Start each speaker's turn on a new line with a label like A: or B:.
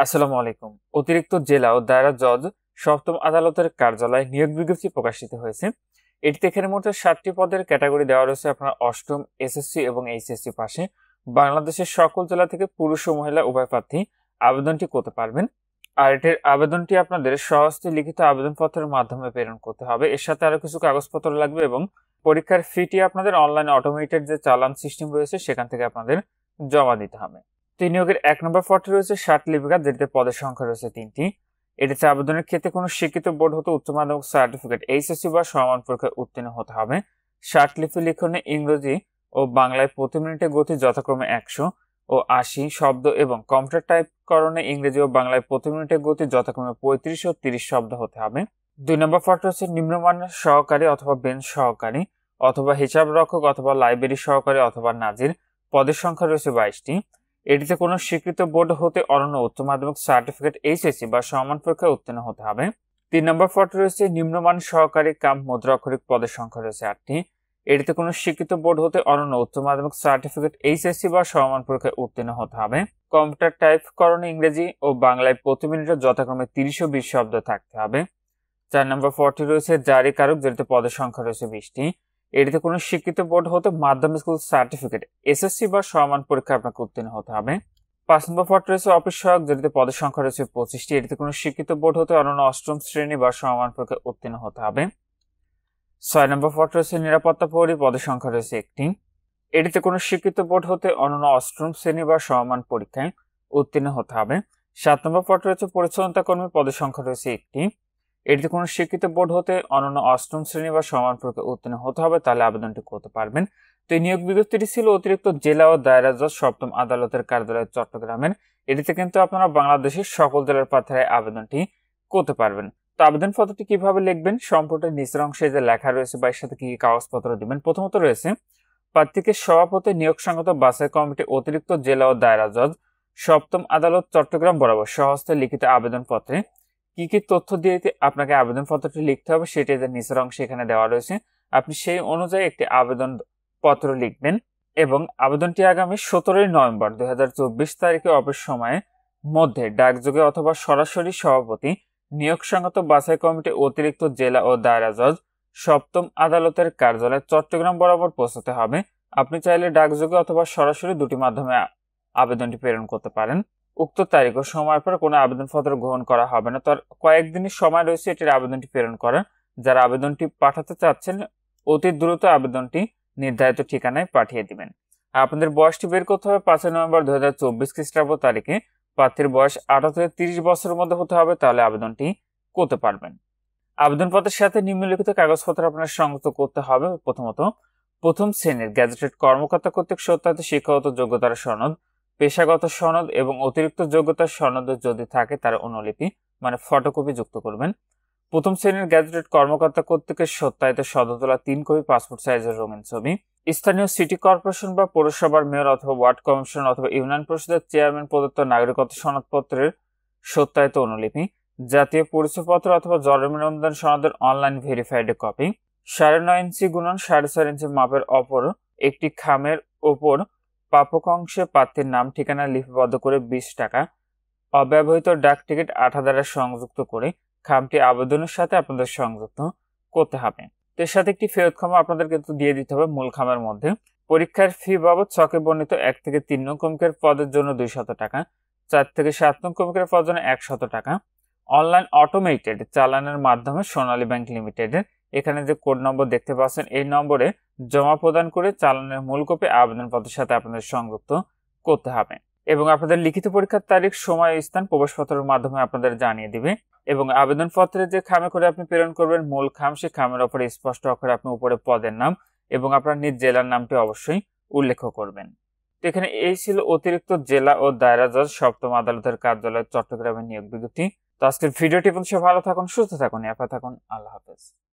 A: আসসালামু আলাইকুম। অতিরিক্ত জেলা ও দায়রা জজ সপ্তম আদালতের কার্যালয়ে নিয়োগ বিজ্ঞপ্তি প্রকাশিত হয়েছে। এটিতে এখানে মোট 7টি পদের ক্যাটাগরি দেওয়া রয়েছে। আপনার অষ্টম এসএসসি এবং এইচএসসি পাশে বাংলাদেশের সকল জেলা থেকে পুরুষ ও মহিলা উভয় প্রার্থী আবেদনটি করতে পারবেন। আর এটির আবেদনটি আপনাদের স্বহস্তে লিখিত আবেদনপত্রের মাধ্যমে প্রেরণ করতে হবে। এর সাথে আরো কিছু কাগজপত্র লাগবে এবং পরীক্ষার ফিটি আপনাদের অনলাইনে অটোমেটেড যে চালান সিস্টেম রয়েছে সেখান থেকে আপনাদের জমা দিতে হবে। নিয়োগের 1 নম্বর পদটি রয়েছে লিপিকার, যেটিতে পদের সংখ্যা রয়েছে 3টি। এটিতে আবেদনের ক্ষেত্রে কোনো শিক্ষিত বোর্ড হতে উচ্চ মাধ্যমিক সার্টিফিকেট, এইচএসসি বা সমমান পরীক্ষায় উত্তীর্ণ হতে হবে। লিপি লিখনে ইংরেজি ও বাংলায় প্রতি মিনিটে গতি যথাক্রমে 100 ও 80 শব্দ এবং কম্পিউটার টাইপকরণে ইংরেজি ও বাংলায় প্রতি মিনিটে গতি যথাক্রমে 35 ও 30 শব্দ হতে হবে। 2 নম্বর পদটি হচ্ছে নিম্নমানের সহকারী অথবা বেঞ্চ সহকারী অথবা হিসাব রক্ষক অথবা লাইব্রেরি সহকারী অথবা নাজির। পদের সংখ্যা রয়েছে 22টি। এটিতে কোনো স্বীকৃত বোর্ড হতে অনন্য উচ্চ মাধ্যমিক সার্টিফিকেট, এইচএসসি বা সমান পরীক্ষায় উত্তীর্ণ হতে হবে। 3 নম্বর পদটি রয়েছে নিম্নমান সহকারী কাম মুদ্রাক্ষরিক। পদের সংখ্যা রয়েছে 8টি। এটিতে কোনো স্বীকৃত বোর্ড হতে অনন্য উচ্চ মাধ্যমিক সার্টিফিকেট, এইচএসসি বা সমান পরীক্ষায় উত্তীর্ণ হতে হবে। কম্পিউটার টাইপকরণে ইংরেজি ও বাংলায় প্রতি মিনিটে যথাক্রমে 30 ও 20 শব্দ থাকতে হবে। 4 নম্বর পদটি রয়েছে জারি কারক, যেটিতে পদের সংখ্যা রয়েছে 20টি। এটিতে কোনো শিক্ষিত বোর্ড হতে মাধ্যমিক স্কুল সার্টিফিকেট, এসএসসি বা সমান পরীক্ষা আপনাকে উত্তীর্ণ হতে হবে। 5 নম্বর পদ রয়েছে অফিস সহায়ক, যেটিতে পদের সংখ্যা রয়েছে 25টি। এটিতে কোনো শিক্ষিত বোর্ড হতে অনন্য অষ্টম শ্রেণী বা সমান পরীক্ষায় উত্তীর্ণ হতে হবে। 6 নম্বর পদ রয়েছে নিরাপত্তা প্রহরী। পদের সংখ্যা রয়েছে 1টি। এটিতে কোনো শিক্ষিত বোর্ড হতে অনন্য অষ্টম শ্রেণী বা সমান পরীক্ষায় উত্তীর্ণ হতে হবে। 7 নম্বর পদ রয়েছে পরিচ্ছন্নতা কর্মী। পদের সংখ্যা রয়েছে 1টি। এটিতে কোনো শিক্ষিত বোর্ড হতে অনন্য অষ্টম শ্রেণী বা সমান পরীক্ষায় উত্তীর্ণ হতে হবে, তাহলে আবেদনটি করতে পারবেন। তো এই নিয়োগ বিজ্ঞপ্তিটি ছিল অতিরিক্ত জেলা ও দায়রা জজ সপ্তম আদালতের কার্যালয় চট্টগ্রামের। এটিতে কিন্তু আপনারা বাংলাদেশের সকল জেলার প্রার্থীরা আবেদনটি করতে পারবেন। তো আবেদন পত্রটি কিভাবে লিখবেন, সম্পূর্ণ নিচের অংশে যে লেখা রয়েছে বা এর সাথে কি কি কাগজপত্র দিবেন। প্রথমত রয়েছে প্রার্থীকে সভাপতি নিয়োগ সংক্রান্ত বাছাই কমিটি অতিরিক্ত জেলা ও দায়রা জজ সপ্তম আদালত চট্টগ্রাম বরাবর স্বহস্তে লিখিত আবেদনপত্রে কি কি তথ্য দিয়ে আপনাকে আবেদন পত্রটি লিখতে হবে সেটি যে নিচের অংশে এখানে দেওয়া রয়েছে। আপনি সেই অনুযায়ী একটি আবেদন পত্র লিখবেন এবং আবেদনটি আগামী 17 নভেম্বর 2024 তারিখে অফিস সময়ের মধ্যে ডাকযোগে অথবা সরাসরি সভাপতি নিয়োগ সংক্রান্ত বাছাই কমিটি অতিরিক্ত জেলা ও দায়রা জজ সপ্তম আদালতের কার্যালয় চট্টগ্রাম বরাবর পৌঁছাতে হবে। আপনি চাইলে ডাকযোগে অথবা সরাসরি দুটি মাধ্যমে আবেদনটি প্রেরণ করতে পারেন। উক্ত তারিখ ও সময়ের পর কোনো আবেদনপত্র গ্রহণ করা হবে না। তার কয়েকদিনের সময় রয়েছে এটির আবেদনটি প্রেরণ করার। যারা আবেদনটি পাঠাতে চাচ্ছেন অতি দ্রুত আবেদনটি নির্ধারিত ঠিকানায় পাঠিয়ে দিবেন। আপনাদের বয়সটি বের করতে হবে 5 নভেম্বর 2024 খ্রিস্টাব্দ তারিখে। প্রার্থীর বয়স 18 থেকে 30 বছরের মধ্যে হতে হবে, তাহলে আবেদনটি করতে পারবেন। আবেদনপত্রের সাথে নিম্নলিখিত কাগজপত্র আপনার সংযুক্ত করতে হবে। প্রথমত, প্রথম শ্রেণীর গ্যাজেটেড কর্মকর্তা কর্তৃক সত্যায়িত শিক্ষাগত যোগ্যতার সনদ, পেশাগত সনদ এবং অতিরিক্ত যোগ্যতার সনদ যদি থাকে তার অনুলিপি মানে ফটোকপি যুক্ত করবেন। প্রথম শ্রেণীর গ্যাজেটেড কর্মকর্তা কর্তৃক সত্যায়িত সদতলা 3 কপি পাসপোর্ট সাইজের রঙিন ছবি। স্থানীয় সিটি কর্পোরেশন বা পৌরসভার মেয়র অথবা ওয়ার্ড কমিশন অথবা ইউনিয়ন পরিষদের চেয়ারম্যান প্রদত্ত নাগরিকত্ব সনদপত্রের সত্যায়িত অনুলিপি। জাতীয় পরিচয়পত্র অথবা জন্ম নিবন্ধন সনদের অনলাইন ভেরিফাইড কপি। 9.5 ইঞ্চি গুণন 4.5 ইঞ্চি মাপের অপর একটি খামের ওপর প্রাপক অংশে প্রার্থীর নাম ঠিকানা লিপিবদ্ধ করে 20 টাকা অব্যবহৃত ডাক টিকিট 8 দ্বারা সংযুক্ত করে খামটি আবেদনের সাথে আপনাদের সংযুক্ত করতে হবে। এর সাথে একটি ফেরত খাম আপনাদের কিন্তু দিয়ে দিতে হবে মূল খামের মধ্যে। পরীক্ষার ফি বাবদ ছকে বর্ণিত 1 থেকে 3 নং ক্রমিকের পদের জন্য 200 টাকা, 4 থেকে 7 নং ক্রমিকের পদের জন্য 100 টাকা। অনলাইন অটোমেটেড চালানের মাধ্যমে সোনালী ব্যাংক লিমিটেডের এখানে যে কোড নম্বর দেখতে পাচ্ছেন এই নম্বরে জমা প্রদান করে চালানের মূল কপি আবেদনপত্রের সাথে আপনাদের সংযুক্ত করতে হবে এবং আপনাদের লিখিত পরীক্ষার তারিখ, সময় ও স্থান প্রবেশপত্রের মাধ্যমে আপনাদের জানিয়ে দিবে। এবং আবেদনপত্রে যে খামে করে আপনি প্রেরণ করবেন মূল খাম, সেই খামের উপরে স্পষ্ট অক্ষরে আপনি উপরে পদের নাম এবং আপনার নিজ জেলার নামটি অবশ্যই উল্লেখ করবেন। তো এখানে এই ছিল অতিরিক্ত জেলা ও দায়রা জজ সপ্তম আদালতের কার্যালয় চট্টগ্রামের নিয়োগ বিজ্ঞপ্তি। তো আজকের ভিডিওটি পর্যন্ত ভালো থাকুন, সুস্থ থাকুন, একা থাকুন। আল্লাহ হাফেজ।